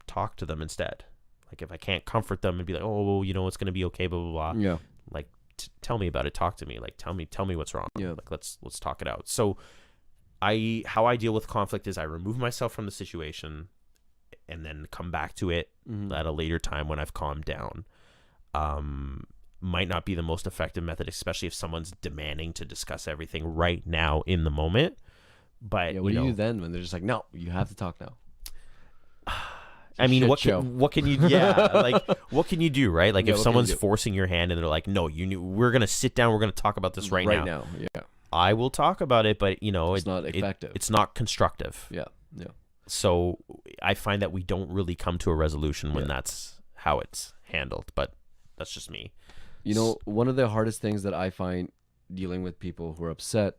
talk to them instead. Like if I can't comfort them and be like, oh, it's going to be okay, blah, blah, blah. Yeah. Like tell me about it. Talk to me. Like tell me what's wrong. Yeah. Like let's talk it out. So how I deal with conflict is I remove myself from the situation and then come back to it at a later time when I've calmed down. Might not be the most effective method, especially if someone's demanding to discuss everything right now in the moment. But what do you do then when they're just like, no, you have to talk now? I mean, what can you what can you do, right? Like if someone's forcing your hand and they're like, no, we're gonna sit down, we're gonna talk about this right now. Yeah, I will talk about it, but it's not effective. It's not constructive. Yeah. So I find that we don't really come to a resolution when that's how it's handled. But that's just me. One of the hardest things that I find dealing with people who are upset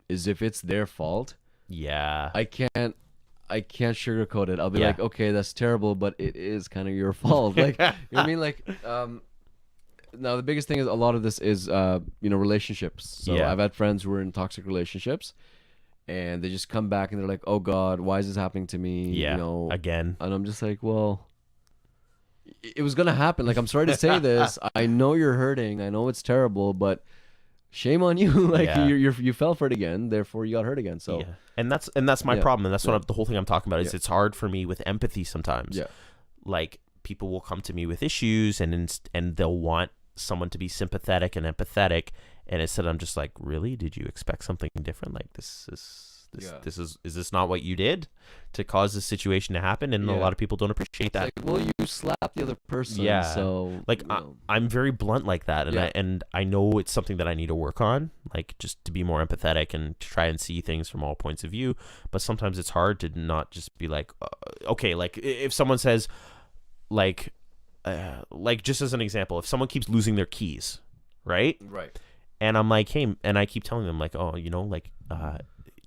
is if it's their fault. Yeah. I can't sugarcoat it. I'll be like, okay, that's terrible, but it is kind of your fault. Like, you know what I mean? Like, now the biggest thing is a lot of this is, relationships. So I've had friends who are in toxic relationships and they just come back and they're like, oh God, why is this happening to me? Yeah. Again. And I'm just like, well, it was going to happen. Like, I'm sorry to say this. I know you're hurting. I know it's terrible, but shame on you. Like you fell for it again, therefore you got hurt again. So and that's my problem, and that's what the whole thing I'm talking about is it's hard for me with empathy sometimes. Like people will come to me with issues and they'll want someone to be sympathetic and empathetic, and instead I'm just like, really, did you expect something different? Like is this not what you did to cause this situation to happen? And a lot of people don't appreciate that. Like, well, you slapped the other person. So like I'm very blunt like that, and I know it's something that I need to work on, like just to be more empathetic and to try and see things from all points of view. But sometimes it's hard to not just be like, okay, like if someone says, like just as an example, if someone keeps losing their keys, right, and I'm like, hey, and I keep telling them like, oh,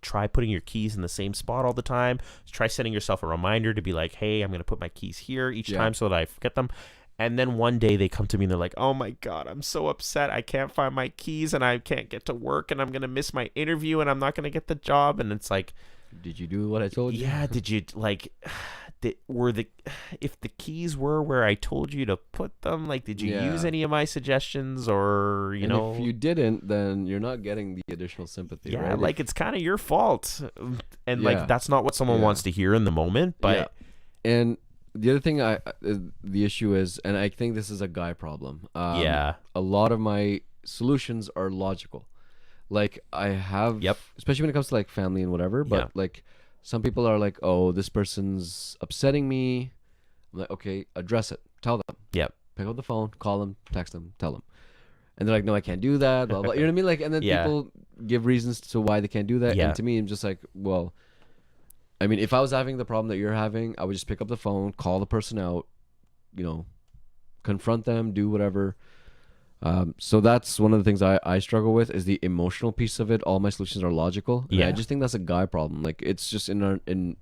try putting your keys in the same spot all the time. Try setting yourself a reminder to be like, hey, I'm going to put my keys here each time so that I forget them. And then one day they come to me and they're like, oh my God, I'm so upset. I can't find my keys and I can't get to work and I'm going to miss my interview and I'm not going to get the job. And it's like, did you do what I told you? Yeah. Did you if the keys were where I told you to put them, like, did you use any of my suggestions, or if you didn't, then you're not getting the additional sympathy, right? Like it's kind of your fault, and like that's not what someone wants to hear in the moment. But and the other thing the issue is, and I think this is a guy problem, a lot of my solutions are logical. Like I have, especially when it comes to like family and whatever, but like some people are like, oh, this person's upsetting me. I'm like, okay, address it. Tell them. Yep. Pick up the phone, call them, text them, tell them. and they're like, no, I can't do that, blah blah. You know what I mean? Like, and then Yeah. people give reasons to why they can't do that, Yeah. and to me, I'm just like, well, I mean, if I was having the problem that you're having, I would just pick up the phone, call the person out, you know, confront them, do whatever. So that's one of the things I struggle with is the emotional piece of it. All my solutions are logical. And Yeah. I just think that's a guy problem. Like, it's just in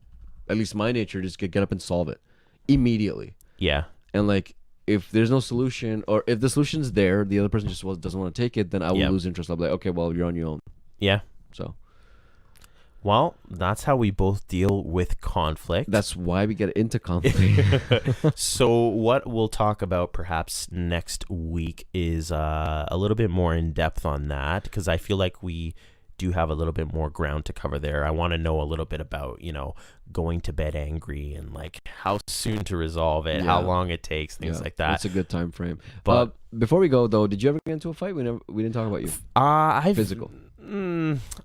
at least my nature, just get up and solve it immediately. Yeah. And like, if there's no solution, or if the solution's there, the other person just doesn't want to take it, then I will Yep. lose interest. I'll be like, okay, well, you're on your own. Yeah. So Well, that's how we both deal with conflict. that's why we get into conflict. So what we'll talk about perhaps next week is a little bit more in depth on that, because I feel like we do have a little bit more ground to cover there. I want to know a little bit about, going to bed angry and like how soon to resolve it, how Yeah. long it takes, things Yeah, like that. That's a good time frame. But Before we go though, did you ever get into a fight? We didn't talk about you. I've Physical.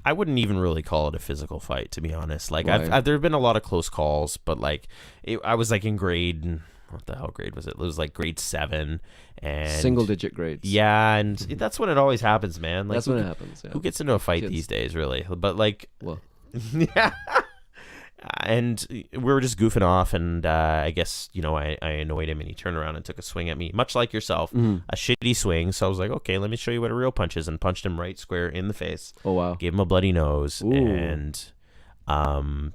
I wouldn't even really call it a physical fight, to be honest. Like Why? I've there have been a lot of close calls, but like I was like in grade, what the hell grade was it? It was like grade 7, and Single digit grades. Yeah, and that's when it always happens, man. Like That's when it happens. Yeah. who gets into a fight Kids. these days, really? But like, Well, yeah. And we were just goofing off, and I guess I annoyed him, and he turned around and took a swing at me, much like yourself, a shitty swing. So I was like, okay, let me show you what a real punch is, and punched him right square in the face. oh wow. Gave him a bloody nose, Ooh. and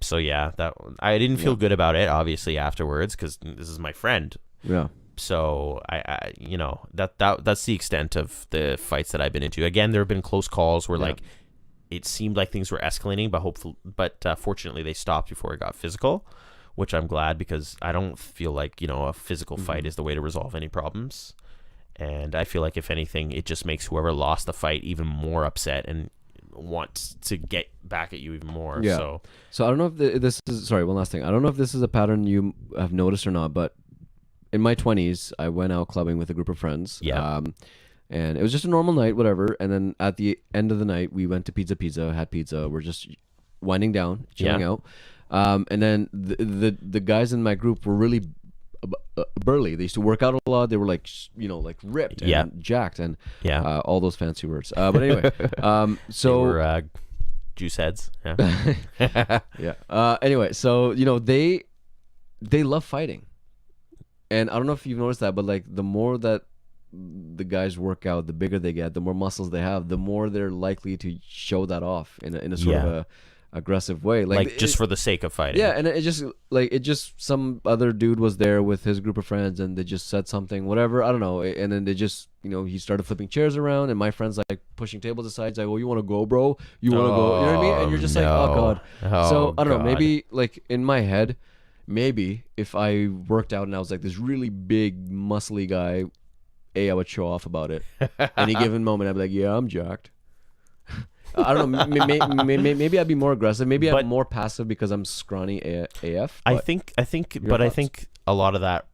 so yeah, that I didn't feel good about it, obviously, afterwards, because this is my friend. Yeah. So I that's the extent of the fights that I've been into. Again, there have been close calls where Yeah. like it seemed like things were escalating, but fortunately they stopped before it got physical, which I'm glad, because I don't feel like a physical fight is the way to resolve any problems. And I feel like if anything, it just makes whoever lost the fight even more upset and wants to get back at you even more. Yeah. So I don't know if this is, sorry, one last thing. I don't know if this is a pattern you have noticed or not, but in my 20s, I went out clubbing with a group of friends. Yeah. And it was just a normal night, whatever. And then at the end of the night, we went to Pizza, had pizza. We're just winding down, chilling out. And then the guys in my group were really burly. They used to work out a lot. They were like, like ripped and jacked and all those fancy words. But anyway, so they were juice heads. Yeah. yeah. Anyway, so they love fighting, and I don't know if you've noticed that, but like the more that the guys work out, the bigger they get, the more muscles they have, the more they're likely to show that off in a sort of a aggressive way, like just for the sake of fighting. Yeah, and it just some other dude was there with his group of friends, and they just said something, whatever, I don't know, and then they just he started flipping chairs around, and my friend's like pushing tables aside. He's like, "Well, you want to go, bro? You want to go?" You know what I mean? And you're just like, "Oh god." So I don't know. Maybe like in my head, maybe if I worked out and I was like this really big, muscly guy, I would show off about it. Any given moment, I'd be like, "Yeah, I'm jacked." I don't know. Maybe I'd be more aggressive. Maybe I'm more passive because I'm scrawny AF. I think a lot of that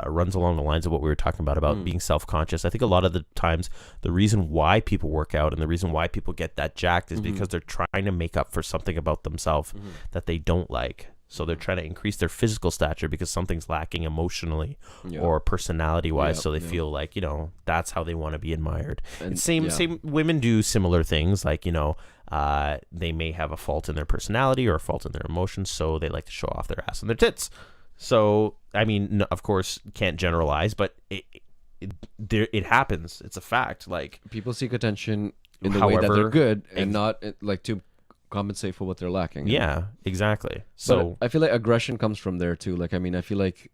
runs along the lines of what we were talking about being self-conscious. I think a lot of the times the reason why people work out and the reason why people get that jacked is because they're trying to make up for something about themselves that they don't like. So they're trying to increase their physical stature because something's lacking emotionally or personality-wise. So they feel like, that's how they want to be admired. And same women do similar things. Like, they may have a fault in their personality or a fault in their emotions. So they like to show off their ass and their tits. So, I mean, of course, can't generalize, but it happens. It's a fact. Like, people seek attention in the way that they're good and not like to compensate for what they're lacking. Yeah, exactly. So but I feel like aggression comes from there too. Like, I mean, I feel like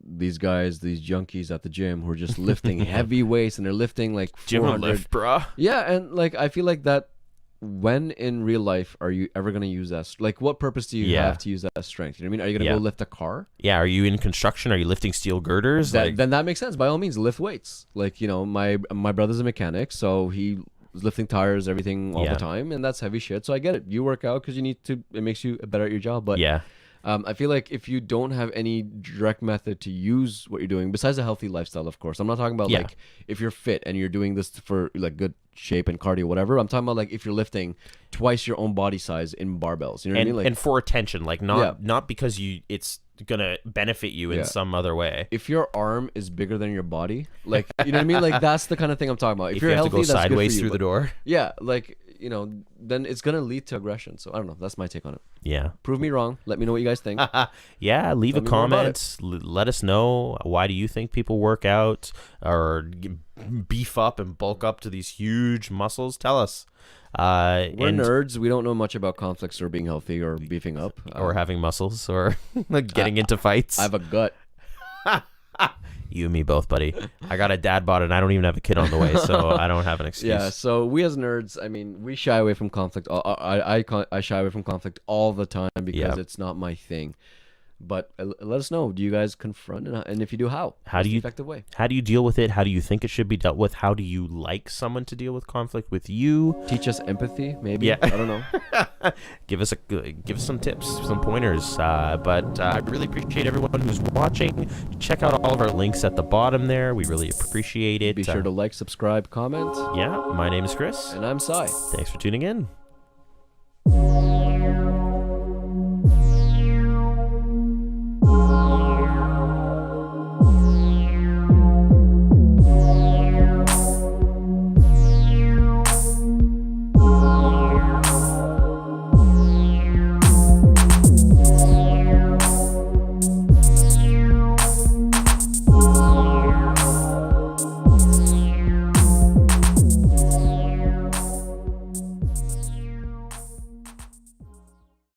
these guys, these junkies at the gym who are just lifting heavy weights, and they're lifting like 400. Gym lift, bruh. Yeah, and like I feel like that. When in real life are you ever gonna use that? Like, what purpose do you have to use that strength? You know what I mean? Are you gonna go lift a car? Yeah. Are you in construction? Are you lifting steel girders? Then that makes sense. By all means, lift weights. Like, my brother's a mechanic, so he was lifting tires, everything all the time, and that's heavy shit. So I get it. You work out because you need to. It makes you better at your job. But I feel like if you don't have any direct method to use what you're doing, besides a healthy lifestyle, of course. I'm not talking about Yeah. like if you're fit and you're doing this for like good shape and cardio, whatever. I'm talking about like if you're lifting twice your own body size in barbells. You know what I mean? Like, And for attention, like not Yeah. not because it's gonna benefit you in Yeah. some other way. if your arm is bigger than your body, like, you know what I mean? Like, that's the kind of thing I'm talking about. If, If you're you have healthy, to go that's good for sideways you, through the but- door. Yeah, like, then it's gonna lead to aggression. So I don't know. That's my take on it. Yeah. Prove me wrong. Let me know what you guys think. Yeah, leave Tell a me more about comment. Let us know, why do you think people work out or beef up and bulk up to these huge muscles? Tell us. We're and nerds. We don't know much about conflicts or being healthy or beefing up. or having muscles or like getting into fights. I have a gut. You and me both, buddy. I got a dad bod and I don't even have a kid on the way, so I don't have an excuse. Yeah, so we as nerds, I mean, we shy away from conflict. I shy away from conflict all the time because Yeah. it's not my thing. But let us know. Do you guys confront, and if you do, how? How What's do the you- effective way? How do you deal with it? How do you think it should be dealt with? How do you like someone to deal with conflict with you? Teach us empathy, maybe. Yeah. I don't know. Give us some tips, some pointers. But I really appreciate everyone who's watching. Check out all of our links at the bottom there. We really appreciate it. Be sure to like, subscribe, comment. Yeah, my name is Chris. And I'm Sai. Thanks for tuning in.